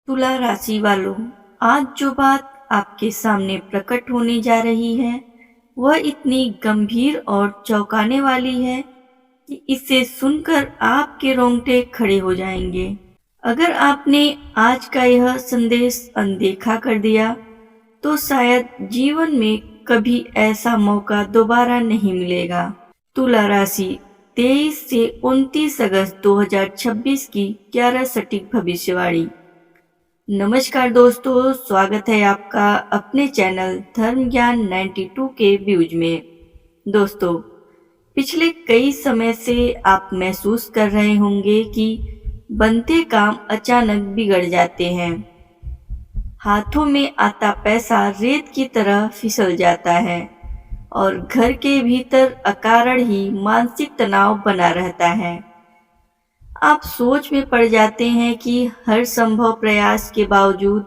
तुला राशि वालों, आज जो बात आपके सामने प्रकट होने जा रही है वह इतनी गंभीर और चौंकाने वाली है कि इसे सुनकर आपके रोंगटे खड़े हो जाएंगे। अगर आपने आज का यह संदेश अनदेखा कर दिया तो शायद जीवन में कभी ऐसा मौका दोबारा नहीं मिलेगा। तुला राशि 23 से 29 अगस्त 2026 की 11 सटीक भविष्यवाणी। नमस्कार दोस्तों, स्वागत है आपका अपने चैनल धर्म ज्ञान 92 के व्यूज में। दोस्तों, पिछले कई समय से आप महसूस कर रहे होंगे कि बनते काम अचानक बिगड़ जाते हैं। हाथों में आता पैसा रेत की तरह फिसल जाता है और घर के भीतर अकारण ही मानसिक तनाव बना रहता है। आप सोच में पड़ जाते हैं कि हर संभव प्रयास के बावजूद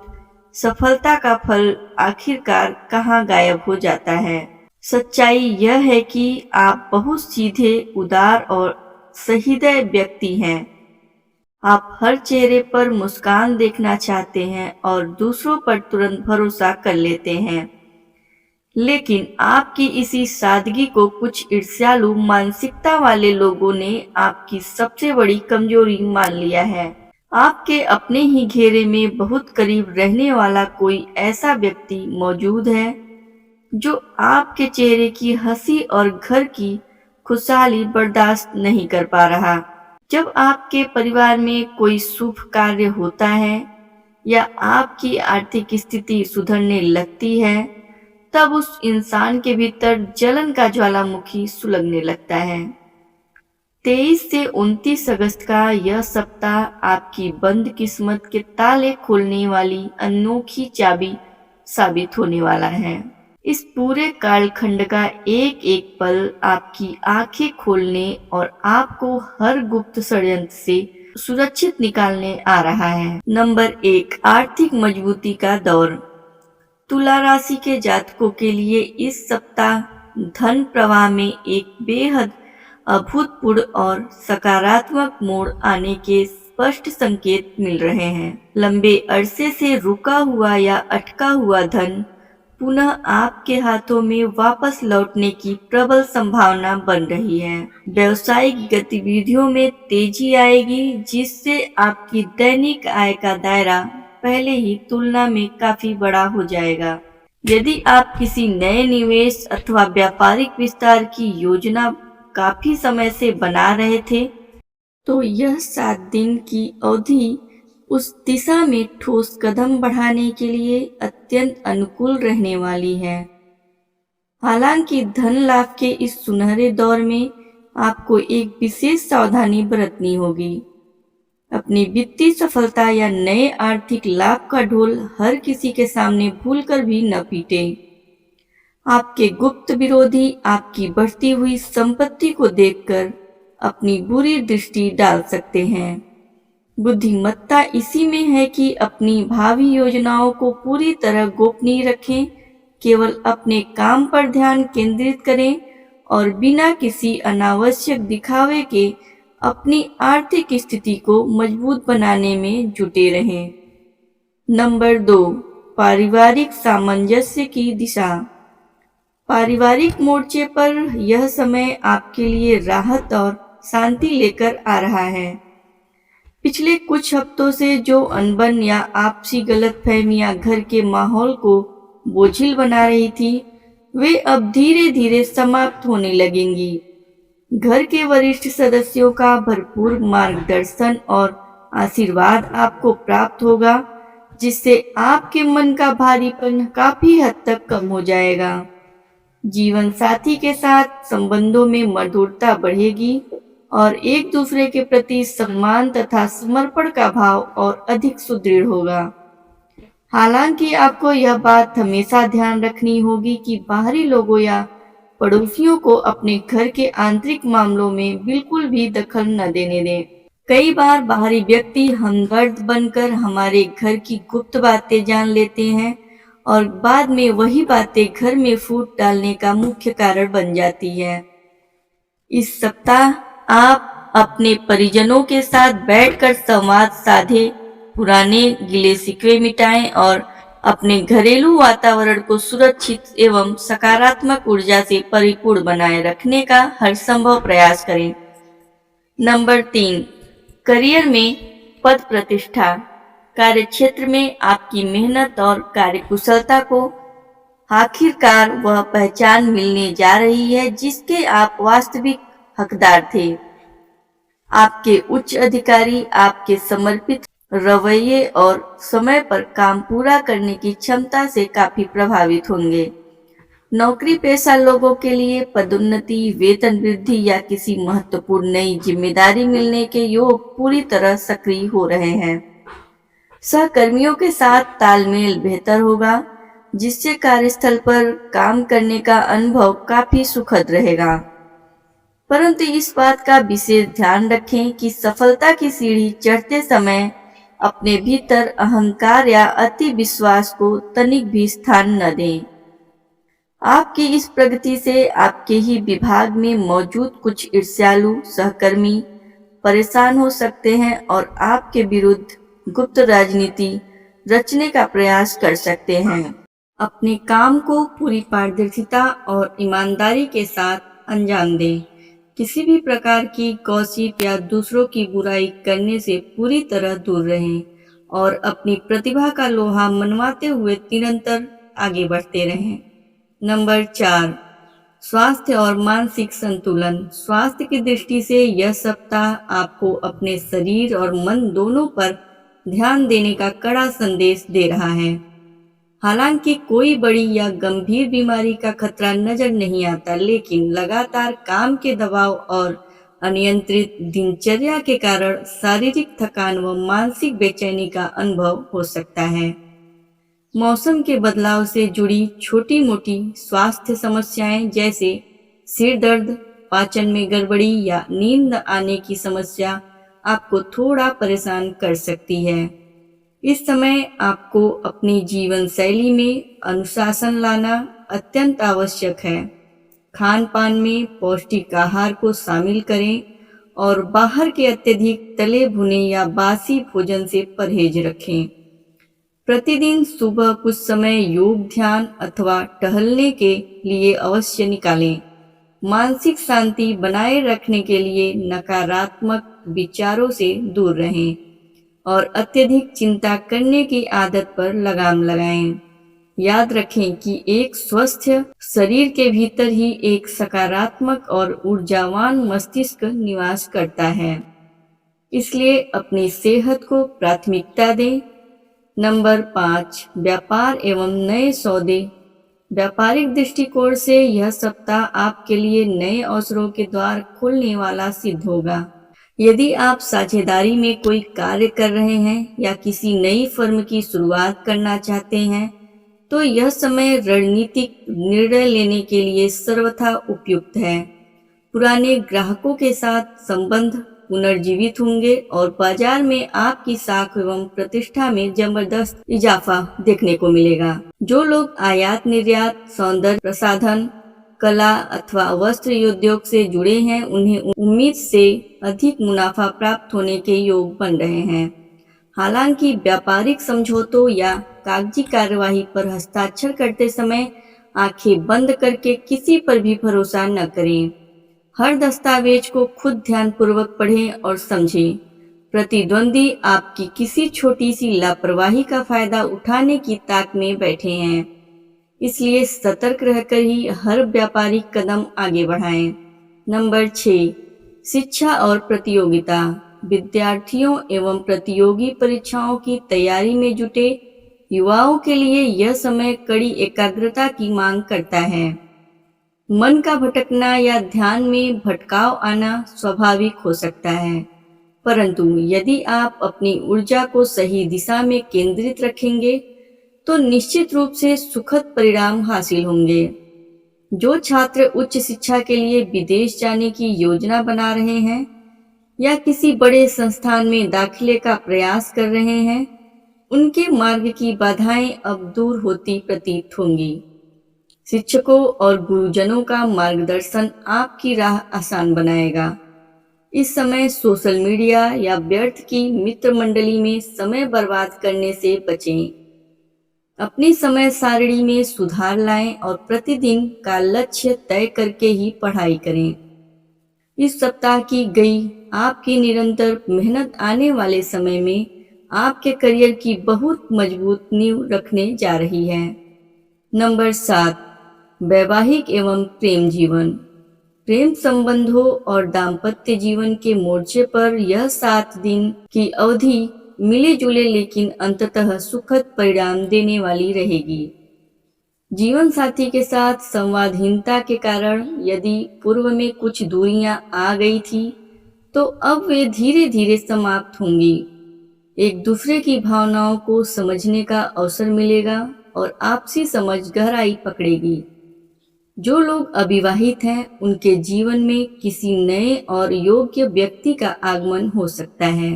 सफलता का फल आखिरकार कहाँ गायब हो जाता है। सच्चाई यह है कि आप बहुत सीधे, उदार और सहृदय व्यक्ति हैं। आप हर चेहरे पर मुस्कान देखना चाहते हैं और दूसरों पर तुरंत भरोसा कर लेते हैं। लेकिन आपकी इसी सादगी को कुछ ईर्ष्यालु मानसिकता वाले लोगों ने आपकी सबसे बड़ी कमजोरी मान लिया है। आपके अपने ही घेरे में बहुत करीब रहने वाला कोई ऐसा व्यक्ति मौजूद है जो आपके चेहरे की हंसी और घर की खुशहाली बर्दाश्त नहीं कर पा रहा। जब आपके परिवार में कोई शुभ कार्य होता है या आपकी आर्थिक स्थिति सुधरने लगती है, तब उस इंसान के भीतर जलन का ज्वालामुखी सुलगने लगता है। 23 से 29 अगस्त का यह सप्ताह आपकी बंद किस्मत के ताले खोलने वाली अनोखी चाबी साबित होने वाला है। इस पूरे कालखंड का एक एक पल आपकी आंखें खोलने और आपको हर गुप्त षड्यंत्र से सुरक्षित निकालने आ रहा है। नंबर 1, आर्थिक मजबूती का दौर। तुला राशि के जातकों के लिए इस सप्ताह धन प्रवाह में एक बेहद अभूतपूर्व और सकारात्मक मोड़ आने के स्पष्ट संकेत मिल रहे हैं। लंबे अरसे से रुका हुआ या अटका हुआ धन पुनः आपके हाथों में वापस लौटने की प्रबल संभावना बन रही है। व्यावसायिक गतिविधियों में तेजी आएगी, जिससे आपकी दैनिक आय का दायरा पहले ही तुलना में काफी बड़ा हो जाएगा। यदि आप किसी नए निवेश अथवा व्यापारिक विस्तार की योजना काफी समय से बना रहे थे, तो यह 7 दिन की अवधि उस दिशा में ठोस कदम बढ़ाने के लिए अत्यंत अनुकूल रहने वाली है। हालांकि धन लाभ के इस सुनहरे दौर में आपको एक विशेष सावधानी बरतनी होगी। अपनी वित्तीय सफलता या नए आर्थिक लाभ का ढोल हर किसी के सामने भूलकर भी न पीटे। आपके गुप्त विरोधी आपकी बढ़ती हुई संपत्ति को देखकर अपनी बुरी दृष्टि डाल सकते हैं। बुद्धिमत्ता इसी में है कि अपनी भावी योजनाओं को पूरी तरह गोपनीय रखें, केवल अपने काम पर ध्यान केंद्रित करें और बिना किसी अनावश्यक दिखावे के अपनी आर्थिक स्थिति को मजबूत बनाने में जुटे रहें। नंबर 2, पारिवारिक सामंजस्य की दिशा। पारिवारिक मोर्चे पर यह समय आपके लिए राहत और शांति लेकर आ रहा है। पिछले कुछ हफ्तों से जो अनबन या आपसी गलतफहमियां घर के माहौल को बोझिल बना रही थी, वे अब धीरे धीरे समाप्त होने लगेंगी। घर के वरिष्ठ सदस्यों का भरपूर मार्गदर्शन और आशीर्वाद आपको प्राप्त होगा, जिससे आपके मन का भारीपन काफी हद तक कम हो जाएगा। जीवन साथी के साथ संबंधों में मधुरता बढ़ेगी और एक दूसरे के प्रति सम्मान तथा समर्पण का भाव और अधिक सुदृढ़ होगा। हालांकि आपको यह बात हमेशा ध्यान रखनी होगी कि बाहरी लोगों या पड़ोसियों को अपने घर के आंतरिक मामलों में बिल्कुल भी दखल न देने दें। कई बार बाहरी व्यक्ति हमदर्द बनकर हमारे घर की गुप्त बातें जान लेते हैं और बाद में वही बातें घर में फूट डालने का मुख्य कारण बन जाती है। इस सप्ताह आप अपने परिजनों के साथ बैठकर संवाद साधे पुराने गिले शिकवे मिटाएं और अपने घरेलू वातावरण को सुरक्षित एवं सकारात्मक ऊर्जा से परिपूर्ण बनाए रखने का हर संभव प्रयास करें। नंबर 3, करियर में पद प्रतिष्ठा। कार्यक्षेत्र में आपकी मेहनत और कार्यकुशलता को आखिरकार वह पहचान मिलने जा रही है जिसके आप वास्तविक हकदार थे। आपके उच्च अधिकारी आपके समर्पित रवैये और समय पर काम पूरा करने की क्षमता से काफी प्रभावित होंगे। नौकरी पेशा लोगों के लिए पदोन्नति, वेतन वृद्धि या किसी महत्वपूर्ण नई जिम्मेदारी मिलने के योग पूरी तरह सक्रिय हो रहे हैं। सहकर्मियों के साथ तालमेल बेहतर होगा, जिससे कार्यस्थल पर काम करने का अनुभव काफी सुखद रहेगा। परंतु इस बात का विशेष ध्यान रखें कि सफलता की सीढ़ी चढ़ते समय अपने भीतर अहंकार या अति विश्वास को तनिक भी स्थान न दें। आपकी इस प्रगति से आपके ही विभाग में मौजूद कुछ ईर्ष्यालु सहकर्मी परेशान हो सकते हैं और आपके विरुद्ध गुप्त राजनीति रचने का प्रयास कर सकते हैं। अपने काम को पूरी पारदर्शिता और ईमानदारी के साथ अंजाम दें। किसी भी प्रकार की गॉसिप या दूसरों की बुराई करने से पूरी तरह दूर रहें और अपनी प्रतिभा का लोहा मनवाते हुए निरंतर आगे बढ़ते रहें। नंबर 4, स्वास्थ्य और मानसिक संतुलन। स्वास्थ्य की दृष्टि से यह सप्ताह आपको अपने शरीर और मन दोनों पर ध्यान देने का कड़ा संदेश दे रहा है। हालांकि कोई बड़ी या गंभीर बीमारी का खतरा नजर नहीं आता, लेकिन लगातार काम के दबाव और अनियंत्रित दिनचर्या के कारण शारीरिक थकान व मानसिक बेचैनी का अनुभव हो सकता है। मौसम के बदलाव से जुड़ी छोटी मोटी स्वास्थ्य समस्याएं जैसे सिर दर्द, पाचन में गड़बड़ी या नींद आने की समस्या आपको थोड़ा परेशान कर सकती है। इस समय आपको अपनी जीवन शैली में अनुशासन लाना अत्यंत आवश्यक है। खान पान में पौष्टिक आहार को शामिल करें और बाहर के अत्यधिक तले भुने या बासी भोजन से परहेज रखें। प्रतिदिन सुबह कुछ समय योग, ध्यान अथवा टहलने के लिए अवश्य निकालें। मानसिक शांति बनाए रखने के लिए नकारात्मक विचारों से दूर रहें और अत्यधिक चिंता करने की आदत पर लगाम लगाएं। याद रखें कि एक स्वस्थ शरीर के भीतर ही एक सकारात्मक और ऊर्जावान मस्तिष्क निवास करता है। इसलिए अपनी सेहत को प्राथमिकता दें। नंबर 5, व्यापार एवं नए सौदे। व्यापारिक दृष्टिकोण से यह सप्ताह आपके लिए नए अवसरों के द्वार खोलने वाला सिद्ध होगा। यदि आप साझेदारी में कोई कार्य कर रहे हैं या किसी नई फर्म की शुरुआत करना चाहते हैं, तो यह समय रणनीतिक निर्णय लेने के लिए सर्वथा उपयुक्त है। पुराने ग्राहकों के साथ संबंध पुनर्जीवित होंगे और बाजार में आपकी साख एवं प्रतिष्ठा में जबरदस्त इजाफा देखने को मिलेगा। जो लोग आयात निर्यात, सौंदर्य प्रसाधन, कला अथवा वस्त्र उद्योग से जुड़े हैं, उन्हें उम्मीद से अधिक मुनाफा प्राप्त होने के योग बन रहे हैं। हालांकि व्यापारिक समझौतों या कागजी कार्यवाही पर हस्ताक्षर करते समय आंखें बंद करके किसी पर भी भरोसा न करें। हर दस्तावेज को खुद ध्यानपूर्वक पढ़ें और समझें। प्रतिद्वंदी आपकी किसी छोटी सी लापरवाही का फायदा उठाने की ताक में बैठे हैं, इसलिए सतर्क रहकर ही हर व्यापारिक कदम आगे बढ़ाएं। नंबर 6, शिक्षा और प्रतियोगिता। विद्यार्थियों एवं प्रतियोगी परीक्षाओं की तैयारी में जुटे युवाओं के लिए यह समय कड़ी एकाग्रता की मांग करता है। मन का भटकना या ध्यान में भटकाव आना स्वाभाविक हो सकता है, परंतु यदि आप अपनी ऊर्जा को सही दिशा में केंद्रित रखेंगे तो निश्चित रूप से सुखद परिणाम हासिल होंगे। जो छात्र उच्च शिक्षा के लिए विदेश जाने की योजना बना रहे हैं या किसी बड़े संस्थान में दाखिले का प्रयास कर रहे हैं, उनके मार्ग की बाधाएं अब दूर होती प्रतीत होंगी। शिक्षकों और गुरुजनों का मार्गदर्शन आपकी राह आसान बनाएगा। इस समय सोशल मीडिया या व्यर्थ की मित्र मंडली में समय बर्बाद करने से बचें। अपनी समय सारिणी में सुधार लाएं और प्रतिदिन का लक्ष्य तय करके ही पढ़ाई करें। इस सप्ताह की गई आपकी निरंतर मेहनत आने वाले समय में आपके करियर की बहुत मजबूत नींव रखने जा रही है। नंबर 7, वैवाहिक एवं प्रेम जीवन। प्रेम संबंधों और दाम्पत्य जीवन के मोर्चे पर यह 7 दिन की अवधि मिले जुले लेकिन अंततः सुखद परिणाम देने वाली रहेगी। जीवन साथी के साथ संवादहीनता के कारण यदि पूर्व में कुछ दूरियां आ गई थी तो अब वे धीरे धीरे समाप्त होंगी। एक दूसरे की भावनाओं को समझने का अवसर मिलेगा और आपसी समझ गहराई पकड़ेगी। जो लोग अविवाहित हैं उनके जीवन में किसी नए और योग्य व्यक्ति का आगमन हो सकता है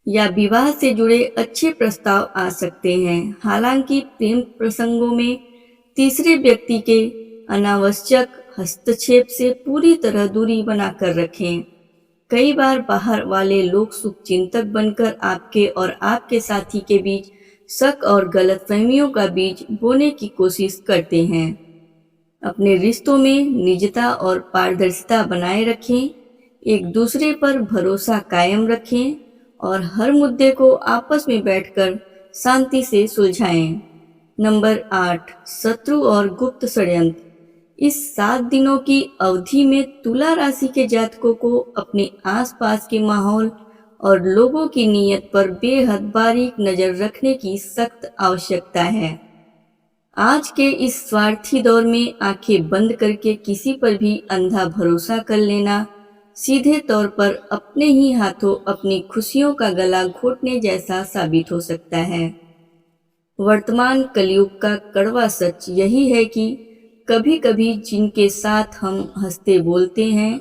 या विवाह से जुड़े अच्छे प्रस्ताव आ सकते हैं। हालांकि प्रेम प्रसंगों में तीसरे व्यक्ति के अनावश्यक हस्तक्षेप से पूरी तरह दूरी बनाकर रखें। कई बार बाहर वाले लोग शुभचिंतक बनकर आपके और आपके साथी के बीच शक और गलतफहमियों का बीज बोने की कोशिश करते हैं। अपने रिश्तों में निजता और पारदर्शिता बनाए रखें, एक दूसरे पर भरोसा कायम रखें और हर मुद्दे को आपस में बैठकर शांति से सुलझाएं। नंबर 8, शत्रु और गुप्त षड्यंत्र। इस 7 दिनों की अवधि में तुला राशि के जातकों को अपने आसपास के माहौल और लोगों की नीयत पर बेहद बारीक नजर रखने की सख्त आवश्यकता है। आज के इस स्वार्थी दौर में आंखें बंद करके किसी पर भी अंधा भरोसा कर लेना सीधे तौर पर अपने ही हाथों अपनी खुशियों का गला घोटने जैसा साबित हो सकता है। वर्तमान कलयुग का कड़वा सच यही है कि कभी कभी जिनके साथ हम हंसते बोलते हैं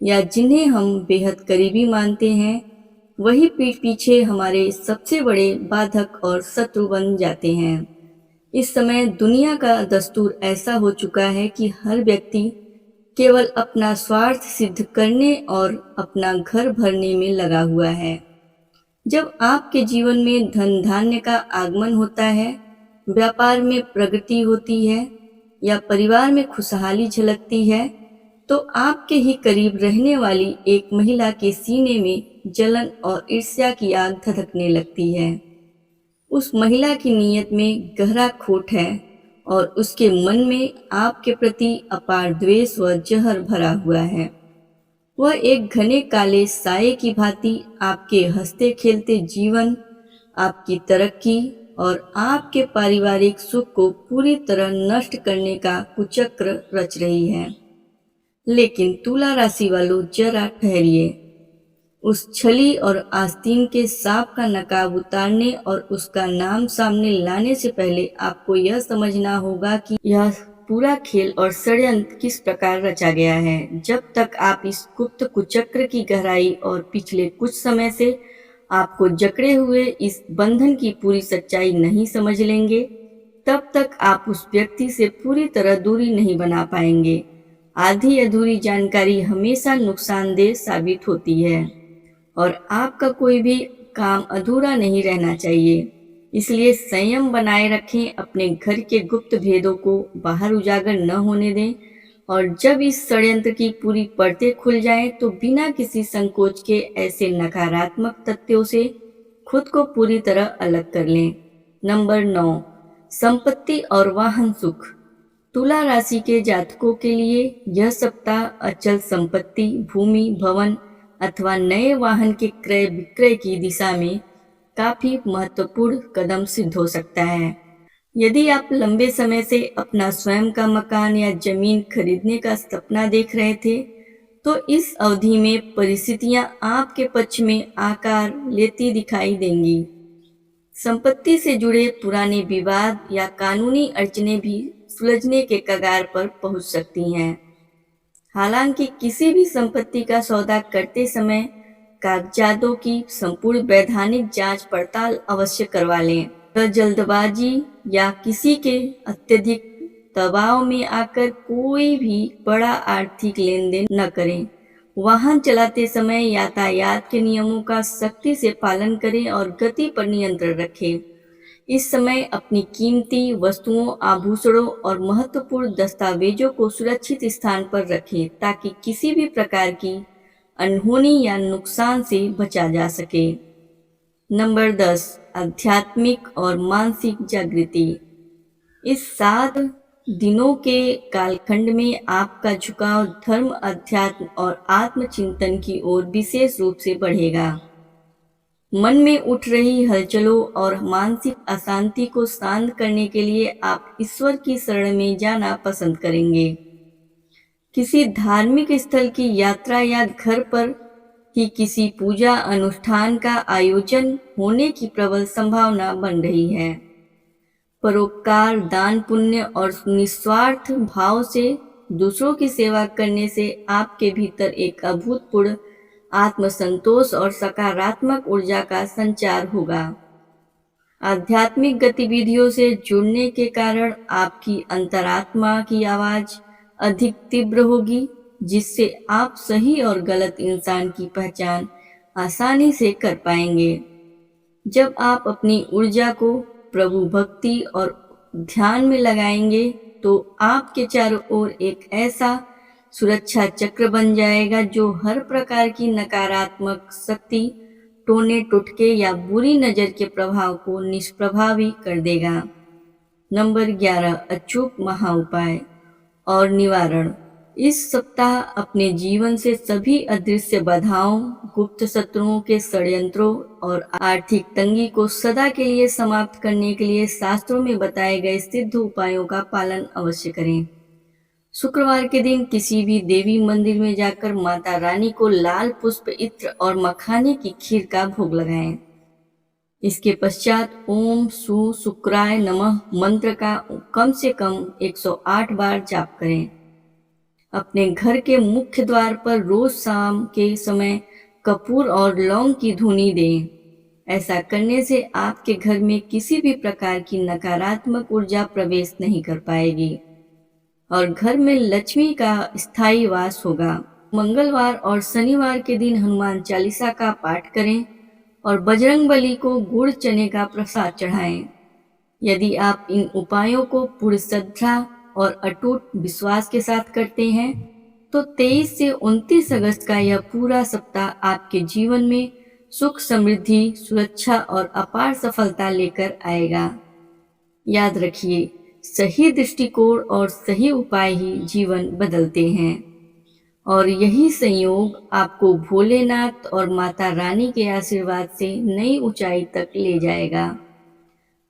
या जिन्हें हम बेहद करीबी मानते हैं वही पीठ पीछे हमारे सबसे बड़े बाधक और शत्रु बन जाते हैं। इस समय दुनिया का दस्तूर ऐसा हो चुका है कि हर व्यक्ति केवल अपना स्वार्थ सिद्ध करने और अपना घर भरने में लगा हुआ है। जब आपके जीवन में धन धान्य का आगमन होता है, व्यापार में प्रगति होती है या परिवार में खुशहाली झलकती है, तो आपके ही करीब रहने वाली एक महिला के सीने में जलन और ईर्ष्या की आग धधकने लगती है। उस महिला की नीयत में गहरा खोट है और उसके मन में आपके प्रति अपार द्वेष व जहर भरा हुआ है। वह एक घने काले साये की भांति आपके हंसते खेलते जीवन, आपकी तरक्की और आपके पारिवारिक सुख को पूरी तरह नष्ट करने का कुचक्र रच रही है। लेकिन तुला राशि वालों, जरा ठहरिए। उस छली और आस्तीन के सांप का नकाब उतारने और उसका नाम सामने लाने से पहले आपको यह समझना होगा कि यह पूरा खेल और षड्यंत्र किस प्रकार रचा गया है। जब तक आप इस गुप्त कुचक्र की गहराई और पिछले कुछ समय से आपको जकड़े हुए इस बंधन की पूरी सच्चाई नहीं समझ लेंगे, तब तक आप उस व्यक्ति से पूरी तरह दूरी नहीं बना पाएंगे। आधी अधूरी जानकारी हमेशा नुकसानदेह साबित होती है और आपका कोई भी काम अधूरा नहीं रहना चाहिए। इसलिए संयम बनाए रखें, अपने घर के गुप्त भेदों को बाहर उजागर न होने दें और जब इस षड्यंत्र की पूरी परतें खुल जाएं तो बिना किसी संकोच के ऐसे नकारात्मक तथ्यों से खुद को पूरी तरह अलग कर लें। नंबर 9, संपत्ति और वाहन सुख। तुला राशि के जातकों के लिए यह सप्ताह अचल संपत्ति, भूमि, भवन अथवा नए वाहन के क्रय विक्रय की दिशा में काफी महत्वपूर्ण कदम सिद्ध हो सकता है। यदि आप लंबे समय से अपना स्वयं का मकान या जमीन खरीदने का सपना देख रहे थे, तो इस अवधि में परिस्थितियां आपके पक्ष में आकार लेती दिखाई देंगी। संपत्ति से जुड़े पुराने विवाद या कानूनी अड़चने भी सुलझने के कगार पर पहुंच सकती हैं। हालांकि किसी भी संपत्ति का सौदा करते समय कागजातों की संपूर्ण वैधानिक जांच पड़ताल अवश्य करवा लें। जल्दबाजी या किसी के अत्यधिक दबाव में आकर कोई भी बड़ा आर्थिक लेन देन न करें, वाहन चलाते समय यातायात के नियमों का सख्ती से पालन करें और गति पर नियंत्रण रखें। इस समय अपनी कीमती वस्तुओं, आभूषणों और महत्वपूर्ण दस्तावेजों को सुरक्षित स्थान पर रखें ताकि किसी भी प्रकार की अनहोनी या नुकसान से बचा जा सके। नंबर 10, आध्यात्मिक और मानसिक जागृति। इस 7 दिनों के कालखंड में आपका झुकाव धर्म, अध्यात्म और आत्मचिंतन की ओर विशेष रूप से बढ़ेगा। मन में उठ रही हलचलों और मानसिक अशांति को शांत करने के लिए आप ईश्वर की शरण में जाना पसंद करेंगे। किसी धार्मिक स्थल की यात्रा या घर पर ही किसी पूजा अनुष्ठान का आयोजन होने की प्रबल संभावना बन रही है। परोपकार, दान पुण्य और निस्वार्थ भाव से दूसरों की सेवा करने से आपके भीतर एक अभूतपूर्व आत्मसंतोष और सकारात्मक ऊर्जा का संचार होगा। आध्यात्मिक गतिविधियों से जुड़ने के कारण आपकी अंतरात्मा की आवाज अधिक तीव्र होगी, जिससे आप सही और गलत इंसान की पहचान आसानी से कर पाएंगे। जब आप अपनी ऊर्जा को प्रभु भक्ति और ध्यान में लगाएंगे तो आपके चारों ओर एक ऐसा सुरक्षा चक्र बन जाएगा जो हर प्रकार की नकारात्मक शक्ति, टोने टुटके या बुरी नज़र के प्रभाव को निष्प्रभावी कर देगा। नंबर 11, अचूक महाउपाय और निवारण। इस सप्ताह अपने जीवन से सभी अदृश्य बाधाओं, गुप्त शत्रुओं के षड्यंत्रों और आर्थिक तंगी को सदा के लिए समाप्त करने के लिए शास्त्रों में बताए गए सिद्ध उपायों का पालन अवश्य करें। शुक्रवार के दिन किसी भी देवी मंदिर में जाकर माता रानी को लाल पुष्प, इत्र और मखाने की खीर का भोग लगाएं। इसके पश्चात ओम सु शुक्राय नमः मंत्र का कम से कम 108 बार जाप करें। अपने घर के मुख्य द्वार पर रोज शाम के समय कपूर और लौंग की धूनी दें। ऐसा करने से आपके घर में किसी भी प्रकार की नकारात्मक ऊर्जा प्रवेश नहीं कर पाएगी और घर में लक्ष्मी का स्थायी वास होगा। मंगलवार और शनिवार के दिन हनुमान चालीसा का पाठ करें और बजरंगबली को गुड़ चने का प्रसाद चढ़ाएं। यदि आप इन उपायों को पूर्ण श्रद्धा और अटूट विश्वास के साथ करते हैं तो 23 से 29 अगस्त का यह पूरा सप्ताह आपके जीवन में सुख, समृद्धि, सुरक्षा और अपार सफलता लेकर आएगा। याद रखिए, सही दृष्टिकोण और सही उपाय ही जीवन बदलते हैं और यही संयोग आपको भोलेनाथ और माता रानी के आशीर्वाद से नई ऊंचाई तक ले जाएगा।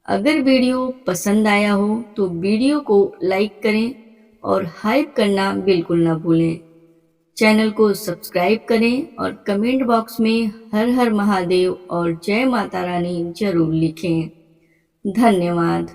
अगर वीडियो पसंद आया हो तो वीडियो को लाइक करें और हाइप करना बिल्कुल ना भूलें। चैनल को सब्सक्राइब करें और कमेंट बॉक्स में हर हर महादेव और जय माता रानी जरूर लिखें। धन्यवाद।